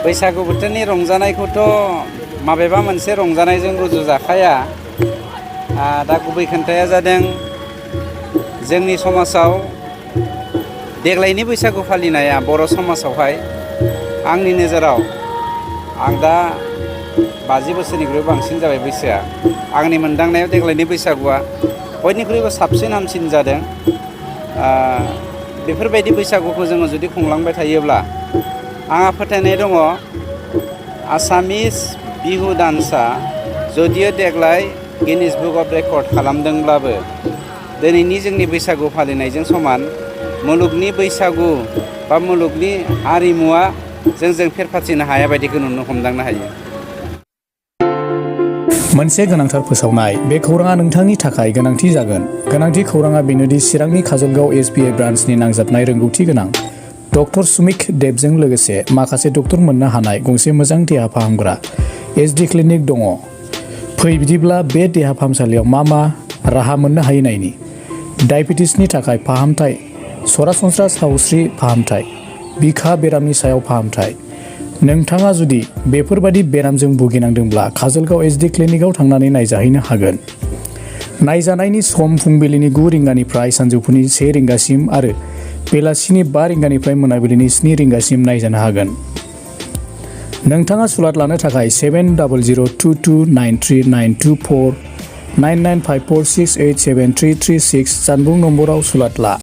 बैसागु बोथोरनि रंजानायखौथ' माबेबा मोनसे रंजानायजों रुजुजाखाया। दा गुबै खोन्थाया जादों जोंनि समाजाव देग्लायनि बैसागु फालिनाया बर' समाजावहाय आंनि नोजोराव आं दा 50 बोसोरनिख्रुइ बांसिन जाबाय बैसोआ। आंनि मोनदांनायाव देग्लायनि बैसागुआ बयनिख्रुइबो साबसिन हामसिन जादों। बेफोरबायदि बैसागुखौ जोङो जुदि खुंलांबाय थायोब्ला आंहा फोथायनाय दङ आसामिस बिहु डान्सआ जदियो देग्लाय गिनिस बुक अफ रेकर्ड खालामदोंब्लाबो दिनैनि जोंनि बैसागु फालिनायजों समान मुलुगनि बैसागु बा मुलुगनि हारिमुआ जोंजों फेरफाथिनो हाया बायदिखौ नुनो हमदांनो हायो। मोनसे गोनांथार फोसावनाय। बे खौराङा नोंथांनि थाखाय गोनांथि जागोन। गोनांथि खौराङा बेनोदि चिरांनि काजलगाव SBI ब्रान्चनि नांजाबनाय रोंगौथि गोनां डक्टर सुमिक देबजों लोगोसे माखासे डक्टर मोननो हानाय गंसे मोजां देहा फाहामग्रा SD क्लिनिक दङ। फै बिदिब्ला बे देहा फाहामसालियाव मा राहा मोननो हायो नायनि। डायबेटिसनि थाखाय फाहामथाय, सरासनस्रा सावस्रि फाहामथाय, बिखा बेरामनि सायाव फाहामथाय। नोंथाङा जुदि बेफोरबादि बेरामजों भुगिनांदोंब्ला काजलगाव SD क्लिनिकआव थांनानै नायजाहैनो हागोन। नायजानायनि सम फुंबिलिनि 9 रिंगानिफ्राय सानजौफुनि 1 रिंगासिम आरो बेलासिनि 5 रिंगानिफ्राय मोनाबिलिनि 7 रिंगासिम नायजानो हागोन। नोंथाङा सुलाद लानो थाखाय 7002293924 9954687336 जानबुं नम्बराव सुलाद ला।